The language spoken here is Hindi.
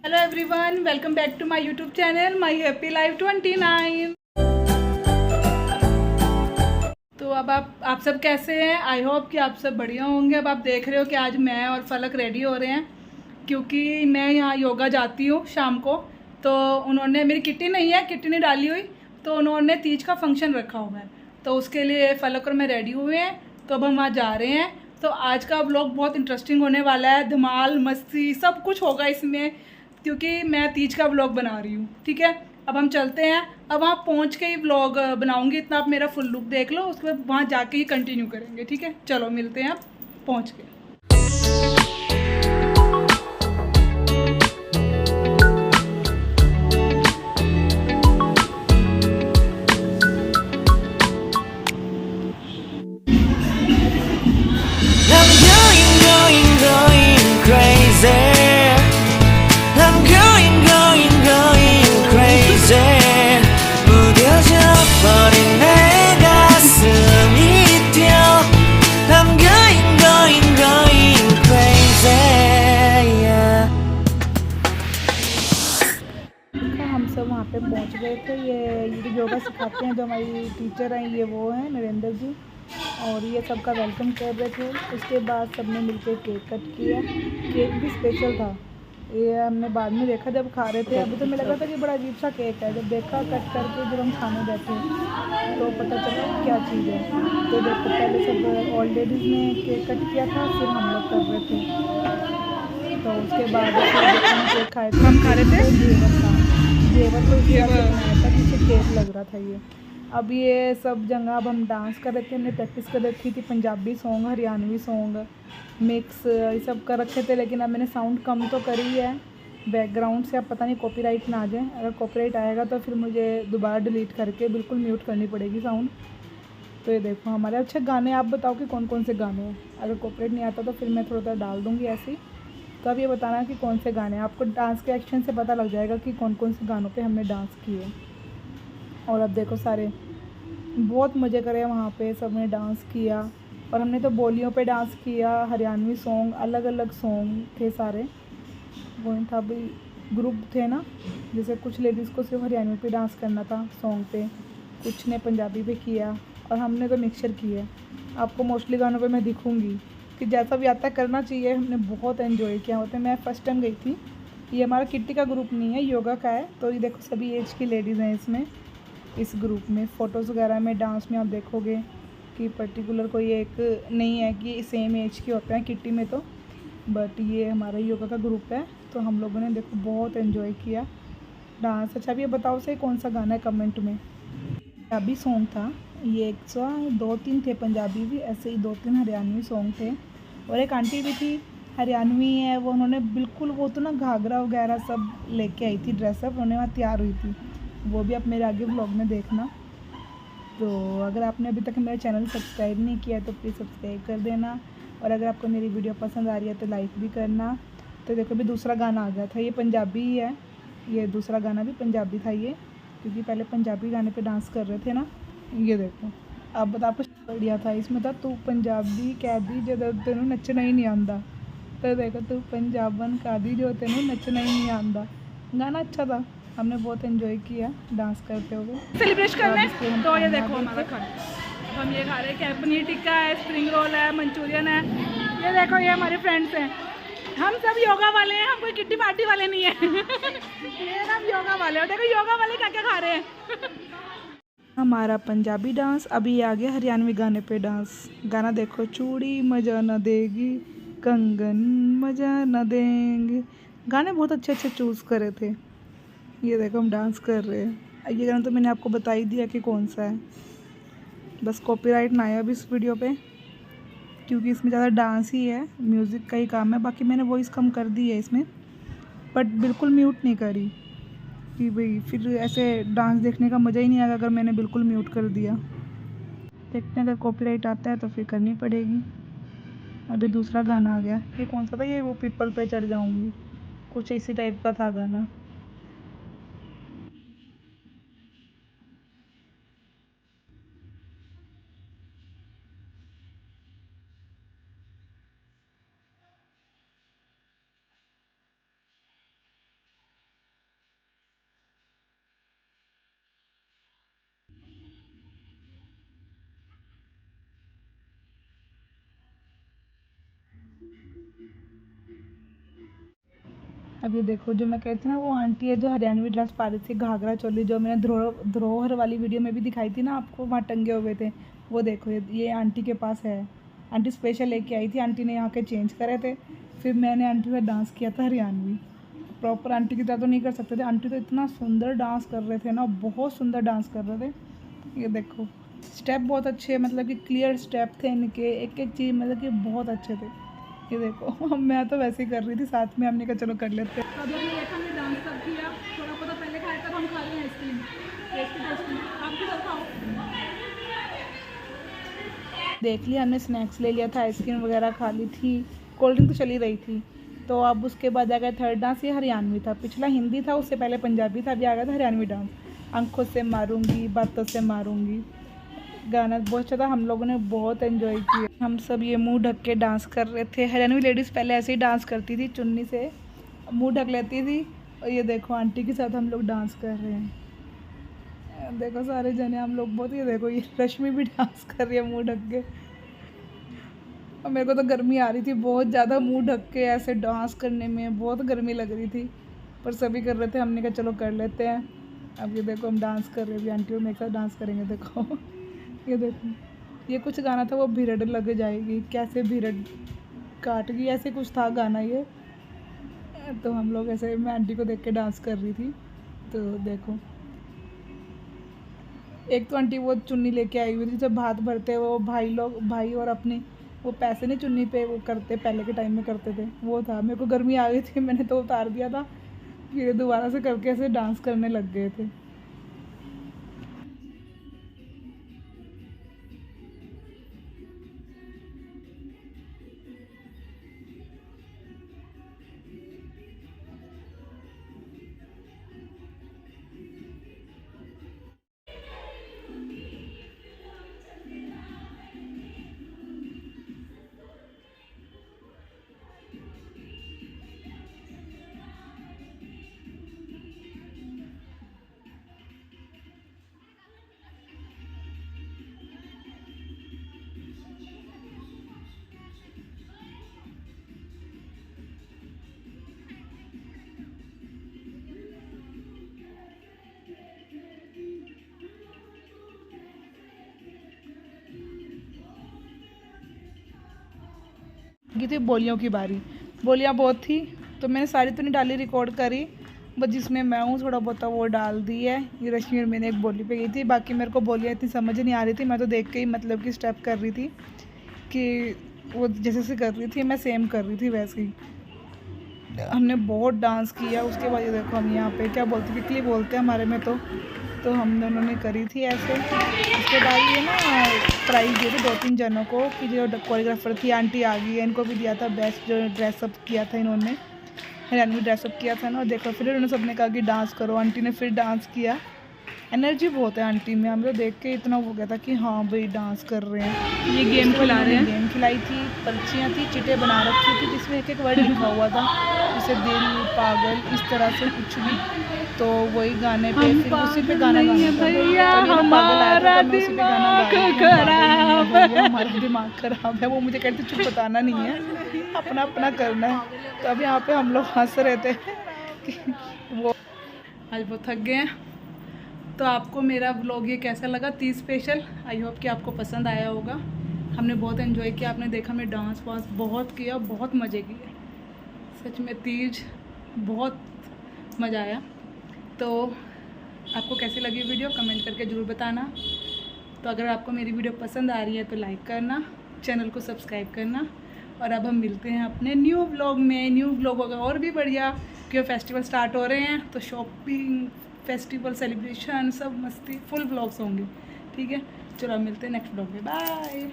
Hello everyone, welcome back to my YouTube channel my happy life 29। तो अब आप सब कैसे हैं? आई होप कि आप सब बढ़िया होंगे। अब आप देख रहे हो कि आज मैं और फलक रेडी हो रहे हैं क्योंकि मैं यहाँ योगा जाती हूँ शाम को। तो उन्होंने, मेरी किट्टी नहीं है, किट्टी नहीं डाली हुई, तो उन्होंने तीज का फंक्शन रखा हुआ है, तो उसके लिए फलक और मैं रेडी हुए हैं। तो अब हम वहाँ जा रहे हैं। तो आज का व्लॉग बहुत इंटरेस्टिंग होने वाला है, धमाल मस्ती सब कुछ होगा इसमें, क्योंकि मैं तीज का व्लॉग बना रही हूँ। ठीक है, अब हम चलते हैं। अब वहाँ पहुँच के ही व्लॉग बनाऊँगी, इतना आप मेरा फुल लुक देख लो, उसके बाद वहाँ जाके ही कंटिन्यू करेंगे। ठीक है, चलो मिलते हैं अब पहुँच के। I'm going crazy. I'm going crazy. 무뎌져 버린 내 가슴이 뛰어. I'm going crazy. Yeah. हम सब वहाँ पे पहुँच गए थे। ये जो योगा सिखाते हैं, जो हमारी टीचर हैं, ये वो हैं नरेंद्र जी, और ये सबका वेलकम कर रहे थे। उसके बाद सबने मिलकर केक कट किया। केक भी स्पेशल था, ये हमने बाद में देखा जब खा रहे थे। अभी तो मुझे लगा था कि बड़ा अजीब सा केक है, जब देखा कट करके जब हम खाने बैठे तो पता चला क्या चीज़ है। तो देखो, पहले सब ओल्ड लेडीज़ ने केक कट किया था, फिर हम लोग कर रहे थे। तो उसके बाद फिर हम केक खाए थे। हम खा रहे थे घेवर का, घेवर को इस तरह से बनाया था कि जैसे केक लग रहा था ये। अब ये सब जगह अब हम डांस कर रहे थे, हमने प्रैक्टिस कर रखी थी, Punjabi song, Haryanvi song mix ये सब कर रखे थे। लेकिन अब मैंने साउंड कम तो करी है बैकग्राउंड से, अब पता नहीं कॉपीराइट ना आ जाए। अगर कॉपीराइट आएगा तो फिर मुझे दोबारा डिलीट करके बिल्कुल म्यूट करनी पड़ेगी साउंड। तो ये देखो हमारे अच्छे गाने, आप बताओ कि कौन कौन से गाने हैं। अगर कॉपीराइट नहीं आता तो फिर मैं थोड़ा सा डाल दूँगी ऐसे ही। तो अब ये बताना कि कौन से गाने, आपको डांस के एक्शन से पता लग जाएगा कि कौन कौन से गानों पे हमने डांस किए। और अब देखो सारे बहुत मज़े करे वहाँ पे, सब ने डांस किया। और हमने तो बोलियों पे डांस किया, हरियाणवी सॉन्ग, अलग अलग सॉन्ग थे सारे। वो था भी, ग्रुप थे ना, जैसे कुछ लेडीज़ को सिर्फ हरियाणवी पे डांस करना था सॉन्ग पे, कुछ ने पंजाबी पे किया, और हमने तो मिक्सचर किया। आपको मोस्टली गानों पे मैं दिखूँगी कि जैसा भी आता है करना चाहिए। हमने बहुत एंजॉय किया होता है। मैं फ़र्स्ट टाइम गई थी। ये हमारा किट्टी का ग्रुप नहीं है, योगा का है। तो ये देखो सभी एज की लेडीज़ हैं इसमें, इस ग्रुप में। फ़ोटोज़ वगैरह में, डांस में आप देखोगे कि पर्टिकुलर कोई एक नहीं है कि सेम एज के होते हैं किट्टी में तो। बट ये हमारा योगा का ग्रुप है, तो हम लोगों ने देखो बहुत एंजॉय किया डांस। अच्छा भी ये बताओ से कौन सा गाना है कमेंट में। पंजाबी सॉन्ग था ये, एक सौ दो तीन थे पंजाबी भी, ऐसे ही दो तीन हरियाणवी सॉन्ग थे। और एक आंटी भी थी हरियाणवी है, वो उन्होंने बिल्कुल वो तो ना घाघरा वगैरह सब लेके आई थी, ड्रेसअप उन्होंने वहाँ तैयार हुई थी। वो भी आप मेरे आगे व्लॉग में देखना। तो अगर आपने अभी तक मेरा चैनल सब्सक्राइब नहीं किया है तो प्लीज़ सब्सक्राइब कर देना। और अगर आपको मेरी वीडियो पसंद आ रही है तो लाइक भी करना। तो देखो अभी दूसरा गाना आ गया था, ये पंजाबी ही है, ये दूसरा गाना भी पंजाबी था ये, क्योंकि पहले पंजाबी गाने पे डांस कर रहे थे ना। ये देखो अब बता, कुछ बढ़िया था इसमें था, तू पंजाबी कह दी जो तेनू नचना ही नहीं आंदा। तो देखो, तू पंजाबन कह दी जो तेनू नचना ही नहीं आंदा। गाना अच्छा था, हमने बहुत एंजॉय किया डांस करते हुए। सेलिब्रेट करना है तो ये देखो हमारा खाना, हम ये खा रहे हैं क्या, पनीर टिक्का है, स्प्रिंग रोल है, मंचूरियन है। ये देखो ये हमारे फ्रेंड्स हैं, हम सब योगा वाले हैं, हम कोई किट्टी पार्टी वाले नहीं है। ये हम योगा वाले हो, देखो योगा वाले क्या क्या खा रहे हैं। हमारा पंजाबी डांस, अभी आ गया हरियाणवी गाने पे डांस। गाना देखो, चूड़ी मज़ा न देगी, कंगन मज़ा न देंगे। गाने बहुत अच्छे अच्छे चूज़ करे थे। ये देखो हम डांस कर रहे हैं। ये गाना तो मैंने आपको बता ही दिया कि कौन सा है, बस कॉपीराइट ना आया अभी इस वीडियो पे, क्योंकि इसमें ज़्यादा डांस ही है, म्यूज़िक का ही काम है। बाकी मैंने वॉइस कम कर दी है इसमें, बट बिल्कुल म्यूट नहीं करी, कि भाई फिर ऐसे डांस देखने का मज़ा ही नहीं आएगा अगर मैंने बिल्कुल म्यूट कर दिया। देखते हैं अगर कॉपीराइट आता है तो फिर करनी पड़ेगी। अभी दूसरा गाना आ गया, ये कौन सा था, ये वो पीपल पे चढ़ जाऊँगी, कुछ इसी टाइप का था गाना। अब ये देखो, जो मैं कहती हूँ ना, वो आंटी है जो हरियाणवी ड्रेस पा रही थी, घाघरा चोली, जो मैंने धरोहर वाली वीडियो में भी दिखाई थी ना आपको, वहाँ टंगे हुए थे। वो देखो, ये आंटी के पास है। आंटी स्पेशल लेके आई थी, आंटी ने यहाँ के चेंज करे थे, फिर मैंने आंटी से डांस किया था हरियाणवी। प्रॉपर आंटी की तरह तो नहीं कर सकते थे, आंटी तो इतना सुंदर डांस कर रहे थे ना, बहुत सुंदर डांस कर रहे थे। ये देखो, स्टेप बहुत अच्छे, मतलब कि क्लियर स्टेप थे इनके, एक एक चीज़ मतलब कि बहुत अच्छे थे। ये देखो, मैं तो वैसे ही कर रही थी, साथ में हमने कहा चलो कर लेते हैं। अब हमने देखा, हमने डांस सब किया, थोड़ा बहुत पहले खाया, तब हम खा रहे हैं आइसक्रीम। आप भी सब खाओ। देख लिया, हमने स्नैक्स ले लिया था, आइसक्रीम वगैरह खा ली थी, कोल्ड ड्रिंक तो चली रही थी। तो अब उसके बाद आ गया थर्ड डांस, ये हरियाणवी था। पिछला हिंदी था, उससे पहले पंजाबी था, अभी आ गया था हरियाणवी डांस। आंखों से मारूंगी, बातों से मारूंगी, गाना बहुत अच्छा था, हम लोगों ने बहुत एंजॉय किया। हम सब ये मुंह ढक के डांस कर रहे थे। हरियाणवी लेडीज़ पहले ऐसे ही डांस करती थी, चुन्नी से मुंह ढक लेती थी। और ये देखो, आंटी के साथ हम लोग डांस कर रहे हैं। देखो सारे जने हम लोग बहुत, ये देखो, ये रश्मि भी डांस कर रही है मुंह ढक के। और मेरे को तो गर्मी आ रही थी बहुत ज़्यादा, मुंह ढक के ऐसे डांस करने में बहुत गर्मी लग रही थी, पर सभी कर रहे थे, हमने कहा चलो कर लेते हैं। अब ये देखो, हम डांस कर रहे हैं, आंटी और मेरे साथ डांस करेंगे। देखो, ये देखो, ये कुछ गाना था, वो भिरड़ लग जाएगी, कैसे भिरड़ काट गई, ऐसे कुछ था गाना ये। तो हम लोग ऐसे, मैं आंटी को देख के डांस कर रही थी। तो देखो, एक तो आंटी वो चुन्नी लेके आई हुई थी, जब भात भरते वो भाई और अपने वो पैसे नहीं चुन्नी पे वो करते, पहले के टाइम में करते थे, वो था। मेरे को गर्मी आ गई थी, मैंने तो उतार दिया था, फिर दोबारा से करके ऐसे डांस करने लग गए थे। की थी बोलियों की बारी, बोलियाँ बहुत थी, तो मैंने सारी तो नहीं डाली, रिकॉर्ड करी, बस जिसमें मैं हूँ थोड़ा बहुत वो डाल दी है। ये रश्मि और मैंने एक बोली पे गई थी, बाकी मेरे को बोलियाँ इतनी समझ नहीं आ रही थी, मैं तो देख के ही मतलब कि स्टेप कर रही थी, कि वो जैसे से कर रही थी मैं सेम कर रही थी वैसे ही। हमने बहुत डांस किया। उसके बाद ये देखो, हम यहाँ पे क्या बोलते, किकली बोलते हैं हमारे में, तो हम दोनों ने करी थी ऐसे। उसके बाद ये ना प्राइज़ दिए थे 2-3 जनों को, कि जो कोरियोग्राफर थी आंटी आ गई है, इनको भी दिया था बेस्ट, जो ड्रेसअप किया था इन्होंने, हरियाणवी ड्रेसअप किया था ना। और देखो, फिर उन्होंने सबने कहा कि डांस करो, आंटी ने फिर डांस किया। एनर्जी बहुत है आंटी में, हम लोग देख के इतना हो गया था कि हाँ भाई डांस कर रहे हैं। ये गेम खिला रहे हैं, गेम खिलाई थी, पर्चियाँ थी, चिटें बना रखी थी, जिसमें एक एक वर्ड लिखा हुआ था, जैसे दिल, पागल, इस तरह से कुछ भी। तो वही गाने पे फिर उसी पे गाना भैया, हमारा दिमाग खराब है, वो मुझे कहते चुप बताना नहीं है, अपना अपना करना है। तो अब यहाँ पे हम लोग हंस रहे थे कि वो आज वो थक गए हैं। तो आपको मेरा व्लॉग ये कैसा लगा, तीज स्पेशल, आई होप कि आपको पसंद आया होगा। हमने बहुत एंजॉय किया, आपने देखा हमने डांस वांस बहुत किया, बहुत मज़े किए, सच में तीज बहुत मज़ा आया। तो आपको कैसी लगी वीडियो कमेंट करके ज़रूर बताना। तो अगर आपको मेरी वीडियो पसंद आ रही है तो लाइक करना, चैनल को सब्सक्राइब करना। और अब हम मिलते हैं अपने न्यू व्लॉग में। न्यू व्लॉग होगा और भी बढ़िया, क्योंकि फेस्टिवल स्टार्ट हो रहे हैं, तो शॉपिंग, फेस्टिवल सेलिब्रेशन, सब मस्ती, फुल व्लॉग्स होंगे। ठीक है, चलो मिलते हैं नेक्स्ट व्लॉग में, बाय।